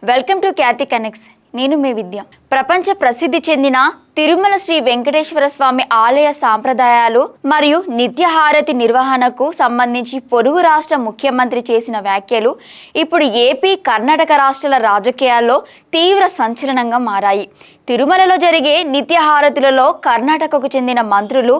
Welcome to Khyati connects. నేను మీ విద్య. ప్రపంచ ప్రసిద్ధి చెందిన తిరుమల శ్రీ వెంకటేశ్వర స్వామి ఆలయ సాంప్రదాయాలు మరియు నిత్యహారతి నిర్వహణకు సంబంధించి పొరుగు రాష్ట్ర ముఖ్యమంత్రి చేసిన వ్యాఖ్యలు ఇప్పుడు ఏపీ, కర్ణాటక రాష్ట్రాల రాజకీయాల్లో తీవ్ర సంచలనంగా మారాయి. తిరుమలలో జరిగే నిత్యహారతులలో కర్ణాటకకు చెందిన మంత్రులు,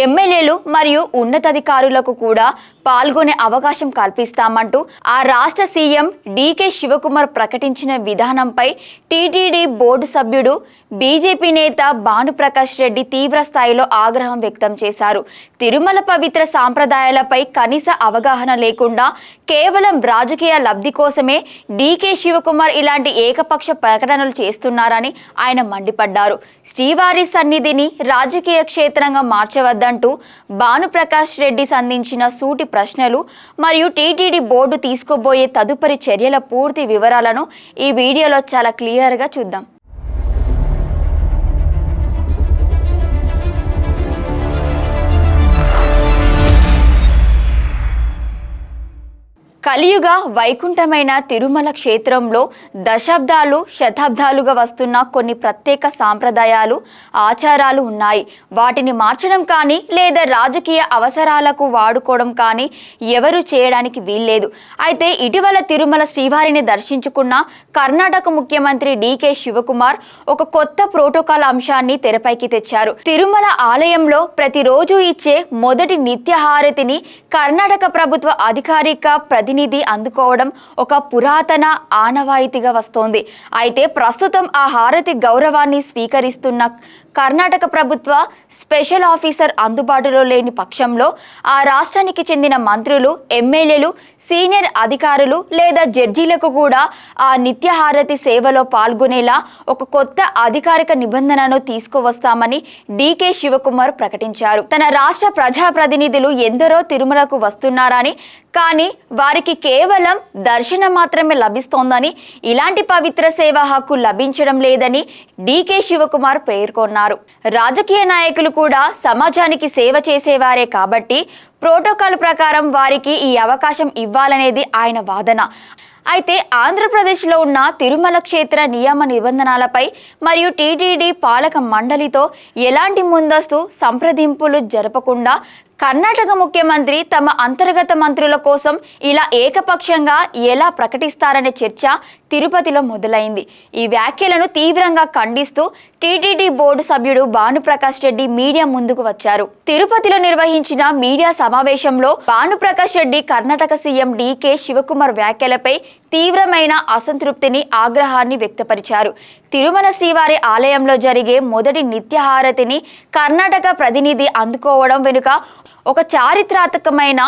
ఎమ్మెల్యేలు మరియు ఉన్నతాధికారులకు కూడా పాల్గొనే అవకాశం కల్పిస్తామంటూ ఆ రాష్ట్ర సీఎం డీకే శివకుమార్ ప్రకటించిన విధానంపై టీటీడీ బోర్డు సభ్యుడు, బీజేపీ నేత భానుప్రకాష్ రెడ్డి తీవ్ర స్థాయిలో ఆగ్రహం వ్యక్తం చేశారు. తిరుమల పవిత్ర సాంప్రదాయాలపై కనీస అవగాహన లేకుండా కేవలం రాజకీయ లబ్ధి కోసమే డీకే శివకుమార్ ఇలాంటి ఏకపక్ష ప్రకటనలు చేస్తున్నారని ఆయన మండిపడ్డారు. శ్రీవారి సన్నిధిని రాజకీయ క్షేత్రంగా మార్చవద్దంటూ భానుప్రకాష్ రెడ్డి సంధించిన సూటి ప్రశ్నలు మరియు టీటీడీ బోర్డు తీసుకోబోయే తదుపరి చర్యల పూర్తి వివరాలను ఈ వీడియోలో చాలా క్లియర్గా చూద్దాం. కలియుగ వైకుంఠమైన తిరుమల క్షేత్రంలో దశాబ్దాలు, శతాబ్దాలుగా వస్తున్న కొన్ని ప్రత్యేక సాంప్రదాయాలు, ఆచారాలు ఉన్నాయి. వాటిని మార్చడం కానీ లేదా రాజకీయ అవసరాలకు వాడుకోవడం కానీ ఎవరు చేయడానికి వీల్లేదు. అయితే ఇటీవల తిరుమల శ్రీవారిని దర్శించుకున్న కర్ణాటక ముఖ్యమంత్రి డీకే శివకుమార్ ఒక కొత్త ప్రోటోకాల్ అంశాన్ని తెరపైకి తెచ్చారు. తిరుమల ఆలయంలో ప్రతిరోజు ఇచ్చే మొదటి నిత్యహారతిని కర్ణాటక ప్రభుత్వ అధికారిక ప్రతినిధి అందుకోవడం ఒక పురాతన ఆనవాయితీగా వస్తోంది. అయితే ప్రస్తుతం ఆ హారతి గౌరవాన్ని స్వీకరిస్తున్న కర్ణాటక ప్రభుత్వ స్పెషల్ ఆఫీసర్ అందుబాటులో లేని పక్షంలో ఆ రాష్ట్రానికి చెందిన మంత్రులు, ఎమ్మెల్యేలు, సీనియర్ అధికారులు లేదా జడ్జీలకు కూడా ఆ నిత్యహారతి సేవలో పాల్గొనేలా ఒక కొత్త అధికారిక నిబంధనను తీసుకువస్తామని డీకే శివకుమార్ ప్రకటించారు. తన రాష్ట్ర ప్రజాప్రతినిధులు ఎందరో తిరుమలకు వస్తున్నారని, కానీ వారికి కేవలం దర్శనం మాత్రమే లభిస్తోందని, ఇలాంటి పవిత్ర సేవ హక్కు లభించడం లేదని డీకే శివకుమార్ పేర్కొన్నారు. రాజకీయ నాయకులు కూడా సమాజానికి సేవ చేసేవారే కాబట్టి ప్రోటోకాల్ ప్రకారం వారికి ఈ అవకాశం ఇవ్వాలనేది ఆయన వాదన. అయితే ఆంధ్రప్రదేశ్లో ఉన్న తిరుమల క్షేత్ర నియమ నిబంధనలపై మరియు టీటీడీ పాలక మండలితో ఎలాంటి ముందస్తు సంప్రదింపులు జరపకుండా కర్ణాటక ముఖ్యమంత్రి తమ అంతర్గత మంత్రుల కోసం ఇలా ఏకపక్షంగా ఎలా ప్రకటిస్తారనే చర్చ తిరుపతిలో మొదలైంది. ఈ వ్యాఖ్యలను తీవ్రంగా ఖండిస్తూ టీటీడీ బోర్డు సభ్యుడు భానుప్రకాష్ రెడ్డి మీడియా ముందుకు వచ్చారు. తిరుపతిలో నిర్వహించిన మీడియా సమావేశంలో భానుప్రకాష్ రెడ్డి కర్ణాటక సీఎం డీకే శివకుమార్ వ్యాఖ్యలపై తీవ్రమైన అసంతృప్తిని, ఆగ్రహాన్ని వ్యక్తపరిచారు. తిరుమల శ్రీవారి ఆలయంలో జరిగే మొదటి నిత్యహారతిని కర్ణాటక ప్రతినిధి అందుకోవడం వెనుక ఒక చారిత్రాత్మకమైన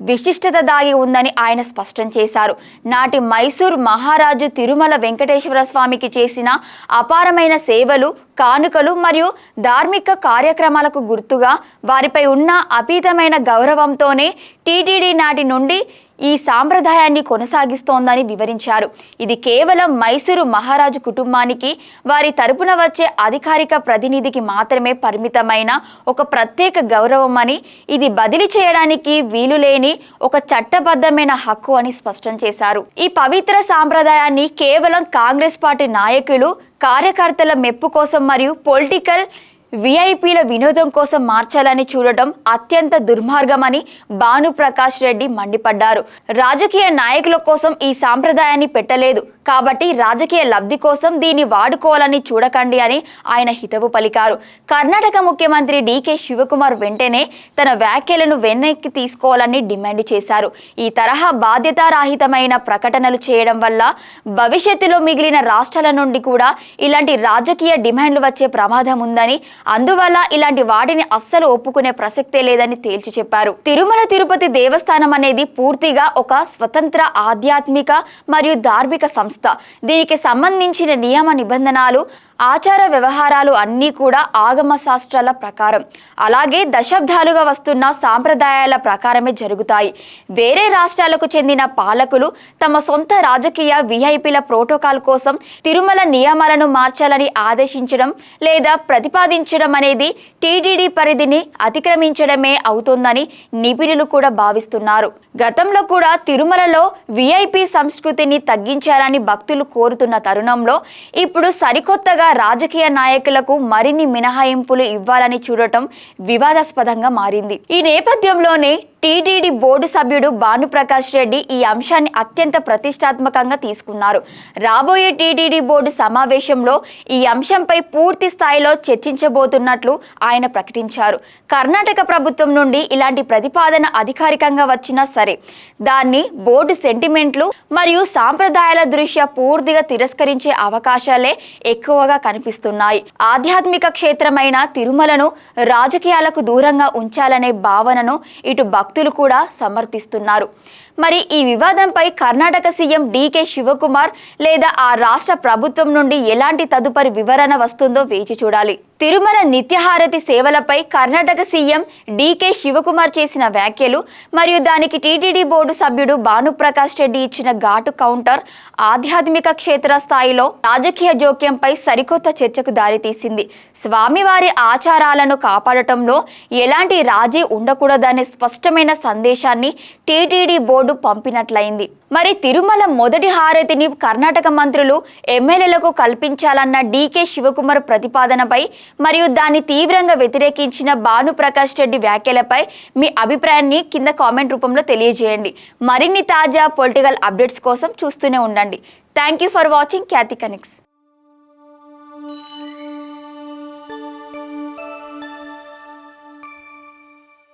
విశిష్టత దాగి ఉందని ఆయన స్పష్టం చేశారు. నాటి మైసూర్ మహారాజు తిరుమల వెంకటేశ్వర స్వామికి చేసిన అపారమైన సేవలు, కానుకలు మరియు ధార్మిక కార్యక్రమాలకు గుర్తుగా వారిపై ఉన్న అతీతమైన గౌరవంతోనే టీటీడీ నాటి నుండి ఈ సాంప్రదాయాన్ని కొనసాగిస్తోందని వివరించారు. ఇది కేవలం మైసూరు మహారాజు కుటుంబానికి, వారి తరపున వచ్చే అధికారిక ప్రతినిధికి మాత్రమే పరిమితమైన ఒక ప్రత్యేక గౌరవం అని, ఇది బదిలీ చేయడానికి వీలులేని ఒక చట్టబద్ధమైన హక్కు అని స్పష్టం చేశారు. ఈ పవిత్ర సాంప్రదాయాన్ని కేవలం కాంగ్రెస్ పార్టీ నాయకులు, కార్యకర్తల మెప్పు కోసం మరియు పొలిటికల్ విఐపీల వినోదం కోసం మార్చాలని చూడటం అత్యంత దుర్మార్గమని భానుప్రకాష్ రెడ్డి మండిపడ్డారు. రాజకీయ నాయకుల కోసం ఈ సాంప్రదాయాన్ని పెట్టలేదు కాబట్టి రాజకీయ లబ్ధి కోసం దీన్ని వాడుకోవాలని చూడకండి అని ఆయన హితవు పలికారు. కర్ణాటక ముఖ్యమంత్రి డీకే శివకుమార్ వెంటనే తన వ్యాఖ్యలను వెనక్కి తీసుకోవాలని డిమాండ్ చేశారు. ఈ తరహా బాధ్యతారాహితమైన ప్రకటనలు చేయడం వల్ల భవిష్యత్తులో మిగిలిన రాష్ట్రాల నుండి కూడా ఇలాంటి రాజకీయ డిమాండ్లు వచ్చే ప్రమాదం ఉందని, అందువల్ల ఇలాంటి వాటిని అస్సలు ఒప్పుకునే ప్రసక్తే లేదని తేల్చి చెప్పారు. తిరుమల తిరుపతి దేవస్థానం అనేది పూర్తిగా ఒక స్వతంత్ర ఆధ్యాత్మిక మరియు ధార్మిక సంస్థ. దీనికి సంబంధించిన నియమ నిబంధనలు, ఆచార వ్యవహారాలు అన్నీ కూడా ఆగమ శాస్త్రాల ప్రకారం, అలాగే దశాబ్దాలుగా వస్తున్న సాంప్రదాయాల ప్రకారమే జరుగుతాయి. వేరే రాష్ట్రాలకు చెందిన పాలకులు తమ సొంత రాజకీయ విఐపీల ప్రోటోకాల్ కోసం తిరుమల నియమాలను మార్చాలని ఆదేశించడం లేదా ప్రతిపాదించడం చేర్చడం అనేది టీటీడీ పరిధిని అతిక్రమించడమే అవుతుందని నిపుణులు కూడా భావిస్తున్నారు. గతంలో కూడా తిరుమలలో విఐపి సంస్కృతిని తగ్గించాలని భక్తులు కోరుతున్న తరుణంలో ఇప్పుడు సరికొత్తగా రాజకీయ నాయకులకు మరిన్ని మినహాయింపులు ఇవ్వాలని చూడటం వివాదాస్పదంగా మారింది. ఈ నేపథ్యంలోనే టీటీడీ బోర్డు సభ్యుడు భానుప్రకాష్ రెడ్డి ఈ అంశాన్ని అత్యంత ప్రతిష్టాత్మకంగా తీసుకున్నారు. రాబోయే టీటీడీ బోర్డు సమావేశంలో ఈ అంశంపై పూర్తి స్థాయిలో చర్చించబోతున్నట్లు ఆయన ప్రకటించారు. కర్ణాటక ప్రభుత్వం నుండి ఇలాంటి ప్రతిపాదన అధికారికంగా వచ్చినా సరే దాన్ని బోర్డు సెంటిమెంట్లు మరియు సాంప్రదాయాల దృష్ట్యా పూర్తిగా తిరస్కరించే అవకాశాలే ఎక్కువగా కనిపిస్తున్నాయి. ఆధ్యాత్మిక క్షేత్రమైన తిరుమలను రాజకీయాలకు దూరంగా ఉంచాలనే భావనను ఇటు భక్తులు కూడా సమర్థిస్తున్నారు. మరి ఈ వివాదంపై కర్ణాటక సీఎం డీకే శివకుమార్ లేదా ఆ రాష్ట్ర ప్రభుత్వం నుండి ఎలాంటి తదుపరి వివరణ వస్తుందో వేచి చూడాలి. తిరుమల నిత్యహారతి సేవలపై కర్ణాటక సీఎం డీకే శివకుమార్ చేసిన వ్యాఖ్యలు మరియు దానికి టీటీడీ బోర్డు సభ్యుడు భానుప్రకాష్ రెడ్డి ఇచ్చిన ఘాటు కౌంటర్ ఆధ్యాత్మిక క్షేత్ర స్థాయిలో రాజకీయ జోక్యంపై సరికొత్త చర్చకు దారితీసింది. స్వామివారి ఆచారాలను కాపాడటంలో ఎలాంటి రాజీ ఉండకూడదనే స్పష్టమైన సందేశాన్ని టీటీడీ బోర్డు పంపినట్లయింది. మరి తిరుమల మొదటి హారతిని కర్ణాటక మంత్రులు ఎమ్మెల్యేలకు కల్పించాలన్న డీకే శివకుమార్ ప్రతిపాదనపై మరియు దాన్ని తీవ్రంగా వ్యతిరేకించిన భానుప్రకాష్ రెడ్డి వ్యాఖ్యలపై మీ అభిప్రాయాన్ని కింద కామెంట్ రూపంలో తెలియజేయండి. మరిన్ని తాజా పొలిటికల్ అప్డేట్స్ కోసం చూస్తూనే ఉండండి. Thank you for watching Khyati connects.